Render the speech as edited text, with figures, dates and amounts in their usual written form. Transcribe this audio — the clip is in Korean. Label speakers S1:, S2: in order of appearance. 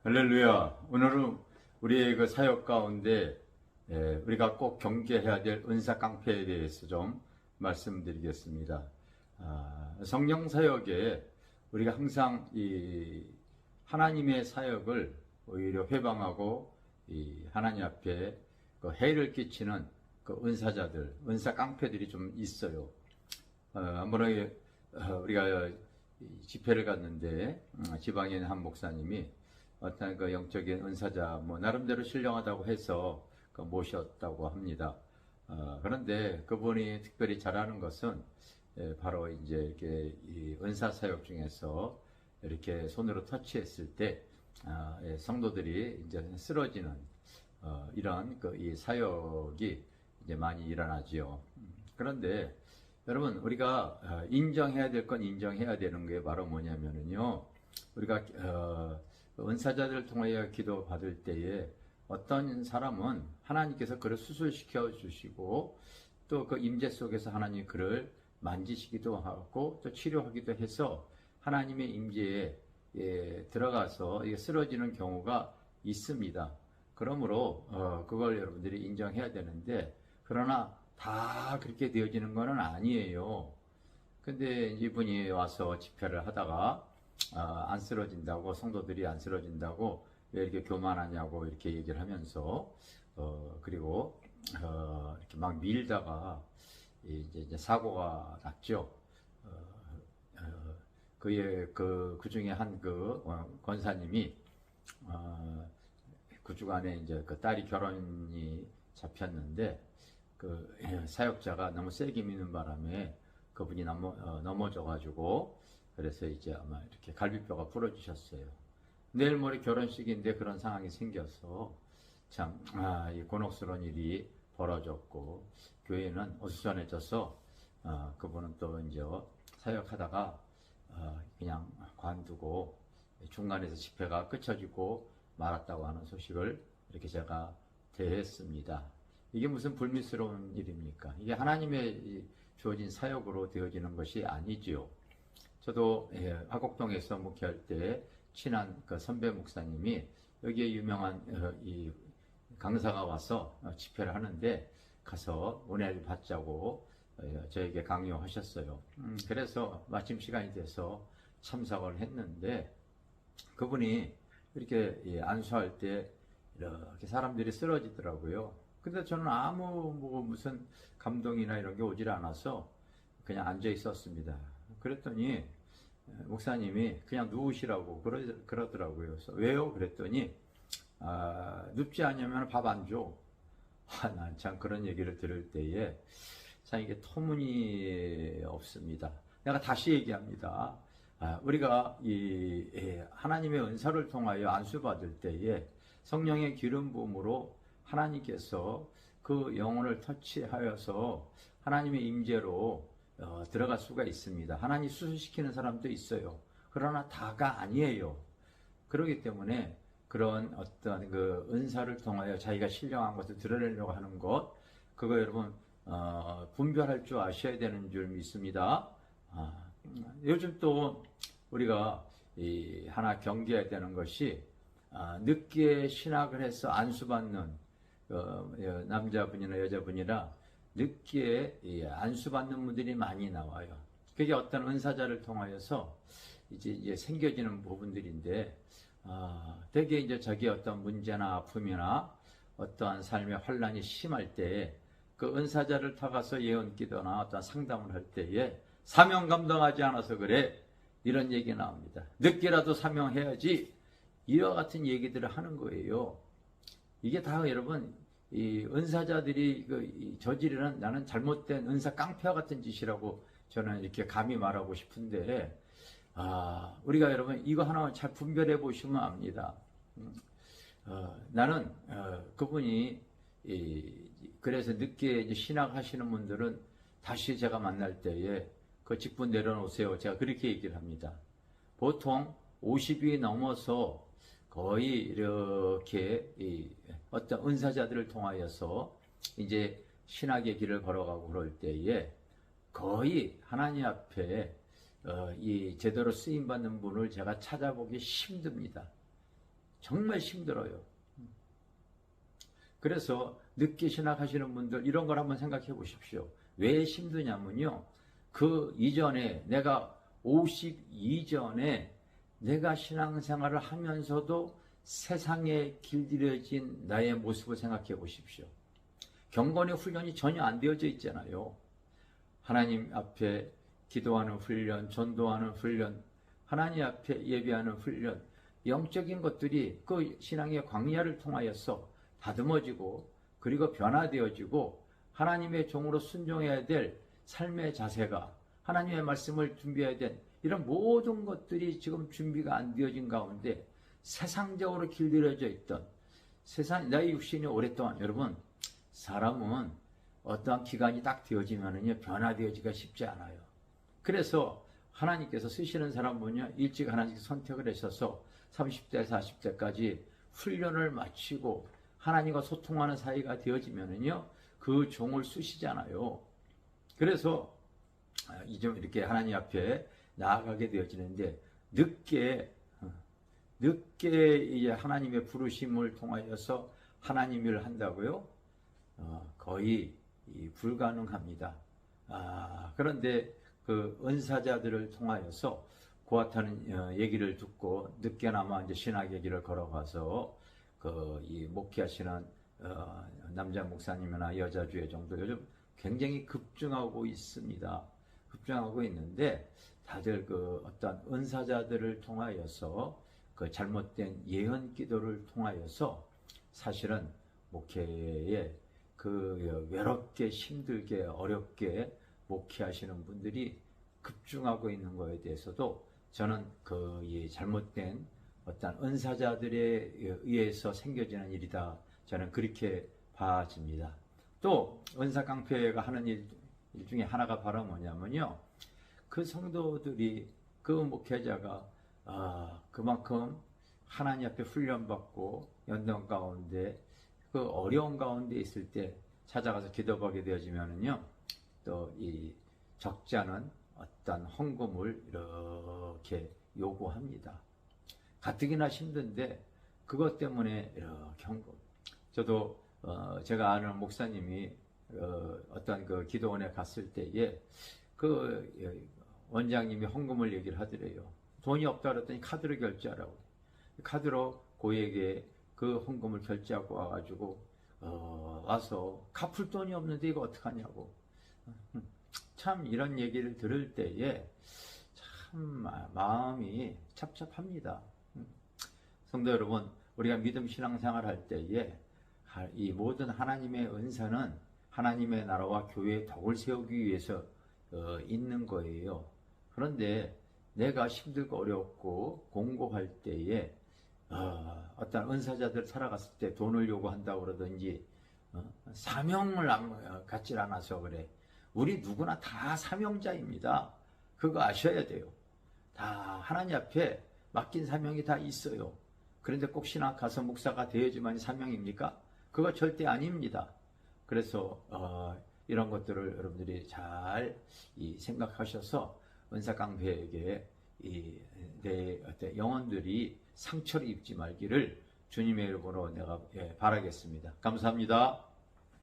S1: 할렐루야. 오늘은 우리의 그 사역 가운데 우리가 꼭 경계해야 될 은사 깡패에 대해서 좀 말씀드리겠습니다. 성령 사역에 우리가 항상 이 하나님의 사역을 오히려 회방하고 이 하나님 앞에 그 해를 끼치는 그 은사자들, 은사 깡패들이 좀 있어요. 한번 우리가 집회를 갔는데 지방에 있는 한 목사님이 어떤 그 영적인 은사자 나름대로 신령하다고 해서 모셨다고 합니다. 그런데 그분이 특별히 잘하는 것은 바로 이제 이렇게 이 은사 사역 중에서 이렇게 손으로 터치했을 때 성도들이 이제 쓰러지는 이런 이 사역이 이제 많이 일어나지요. 그런데 여러분, 우리가 인정해야 될 건 인정해야 되는 게 바로 뭐냐면은요, 우리가 은사자들을 통하여 기도 받을 때에 어떤 사람은 하나님께서 그를 수술시켜 주시고 또 그 임재 속에서 하나님이 그를 만지시기도 하고 또 치료하기도 해서 하나님의 임재에 들어가서 쓰러지는 경우가 있습니다. 그러므로 그걸 여러분들이 인정해야 되는데, 그러나 다 그렇게 되어지는 것은 아니에요. 근데 이분이 와서 집회를 하다가 안 쓰러진다고, 성도들이 안 쓰러진다고 왜 이렇게 교만하냐고 이렇게 얘기를 하면서 그리고 이렇게 막 밀다가 이제 사고가 났죠. 그 중에 한 권사님이 그 주간에 이제 그 딸이 결혼이 잡혔는데 그 사역자가 너무 세게 미는 바람에 그분이 넘어져가지고, 그래서 이제 아마 이렇게 갈비뼈가 부러지셨어요. 내일 모레 결혼식인데 그런 상황이 생겨서 참 이 곤혹스러운 일이 벌어졌고, 교회는 어수선해져서 그분은 또 이제 사역하다가 그냥 관두고 중간에서 집회가 끝쳐지고 말았다고 하는 소식을 이렇게 제가 대했습니다. 이게 무슨 불미스러운 일입니까? 이게 하나님의 주어진 사역으로 되어지는 것이 아니지요. 저도 화곡동에서 목회할 때 친한 그 선배 목사님이 여기에 유명한 이 강사가 와서 집회를 하는데 가서 은혜를 받자고 저에게 강요하셨어요. 그래서 마침 시간이 돼서 참석을 했는데, 그분이 이렇게 안수할 때 이렇게 사람들이 쓰러지더라고요. 근데 저는 아무 무슨 감동이나 이런 게 오질 않아서 그냥 앉아 있었습니다. 그랬더니 목사님이 그냥 누우시라고 그러더라고요. 그래서 왜요? 그랬더니 눕지 않으면 밥 안 줘. 난 참 그런 얘기를 들을 때에 참 이게 터무니없습니다. 내가 다시 얘기합니다. 우리가 이 하나님의 은사를 통하여 안수받을 때에 성령의 기름 부음으로 하나님께서 그 영혼을 터치하여서 하나님의 임재로 들어갈 수가 있습니다. 하나님 수술시키는 사람도 있어요. 그러나 다가 아니에요. 그렇기 때문에 그런 어떤 그 은사를 통하여 자기가 신령한 것을 드러내려고 하는 것, 그거 여러분 분별할 줄 아셔야 되는 줄 믿습니다. 요즘 또 우리가 하나 경계해야 되는 것이 늦게 신학을 해서 안수받는 남자분이나 여자분이라 늦게 안수받는 분들이 많이 나와요. 그게 어떤 은사자를 통하여서 이제 생겨지는 부분들인데, 되게 이제 자기 어떤 문제나 아픔이나 어떠한 삶의 혼란이 심할 때에 그 은사자를 타가서 예언 기도나 어떤 상담을 할 때에 사명 감당하지 않아서 그래, 이런 얘기 나옵니다. 늦게라도 사명해야지, 이와 같은 얘기들을 하는 거예요. 이게 다 여러분 이 은사자들이 저지르는, 나는 잘못된 은사 깡패와 같은 짓이라고 저는 이렇게 감히 말하고 싶은데, 우리가 여러분 이거 하나만 잘 분별해 보시면 압니다. 나는 그분이 그래서 늦게 이제 신학하시는 분들은 다시 제가 만날 때에 그 직분 내려놓으세요. 제가 그렇게 얘기를 합니다. 보통 50이 넘어서 거의 이렇게 어떤 은사자들을 통하여서 이제 신학의 길을 걸어가고 그럴 때에 거의 하나님 앞에 이 제대로 쓰임받는 분을 제가 찾아보기 힘듭니다. 정말 힘들어요. 그래서 늦게 신학하시는 분들 이런 걸 한번 생각해 보십시오. 왜 힘드냐면요. 그 이전에 내가 50 이전에 내가 신앙생활을 하면서도 세상에 길들여진 나의 모습을 생각해 보십시오. 경건의 훈련이 전혀 안 되어져 있잖아요. 하나님 앞에 기도하는 훈련, 전도하는 훈련, 하나님 앞에 예배하는 훈련, 영적인 것들이 그 신앙의 광야를 통하여서 다듬어지고 그리고 변화되어지고 하나님의 종으로 순종해야 될 삶의 자세가 하나님의 말씀을 준비해야 된 이런 모든 것들이 지금 준비가 안 되어진 가운데 세상적으로 길들여져 있던 세상 나의 육신이 오랫동안 여러분 사람은 어떠한 기간이 딱 되어지면은요 변화되어지기가 쉽지 않아요. 그래서 하나님께서 쓰시는 사람은요 일찍 하나님께서 선택을 하셔서 30대 40대까지 훈련을 마치고 하나님과 소통하는 사이가 되어지면은요 그 종을 쓰시잖아요. 그래서 좀 이렇게 하나님 앞에 나아가게 되어지는데 늦게 이제 하나님의 부르심을 통하여서 하나님 일을 한다고요? 거의 불가능합니다. 그런데 그 은사자들을 통하여서 고아타는 얘기를 듣고 늦게나마 이제 신학의 길을 걸어가서 이 목회하시는 남자 목사님이나 여자 주의 정도 요즘 굉장히 급증하고 있습니다. 급증하고 있는데 다들 그 어떤 은사자들을 통하여서 그 잘못된 예언 기도를 통하여서 사실은 목회에 그 외롭게 힘들게 어렵게 목회하시는 분들이 급증하고 있는 것에 대해서도 저는 그 잘못된 어떤 은사자들에 의해서 생겨지는 일이다. 저는 그렇게 봐집니다. 또 은사깡패가 하는 일 중에 하나가 바로 뭐냐면요. 그 성도들이 그 목회자가 그만큼 하나님 앞에 훈련받고 연단 가운데 그 어려운 가운데 있을 때 찾아가서 기도하게 되어지면은요. 또 이 적지 않은 어떤 헌금을 이렇게 요구합니다. 가뜩이나 힘든데 그것 때문에 이렇게 헌금. 저도 제가 아는 목사님이 어떤 그 기도원에 갔을 때에 그 원장님이 헌금을 얘기를 하더래요. 돈이 없다 그랬더니 카드로 결제하라고. 카드로 고에게 그 헌금을 결제하고 와가지고 와서 갚을 돈이 없는데 이거 어떡하냐고. 참 이런 얘기를 들을 때에 참 마음이 찹찹합니다. 성도 여러분, 우리가 믿음 신앙생활 할 때에 이 모든 하나님의 은사는 하나님의 나라와 교회의 덕을 세우기 위해서 있는 거예요. 그런데 내가 힘들고 어렵고 공고할 때에 어떤 은사자들 살아갔을 때 돈을 요구한다고 그러든지 사명을 갖지 않아서 그래. 우리 누구나 다 사명자입니다. 그거 아셔야 돼요. 다 하나님 앞에 맡긴 사명이 다 있어요. 그런데 꼭 신학 가서 목사가 되어야지만이 사명입니까? 그거 절대 아닙니다. 그래서 이런 것들을 여러분들이 잘 생각하셔서 은사깡패에게 내 영혼들이 상처를 입지 말기를 주님의 이름으로 내가 바라겠습니다. 감사합니다.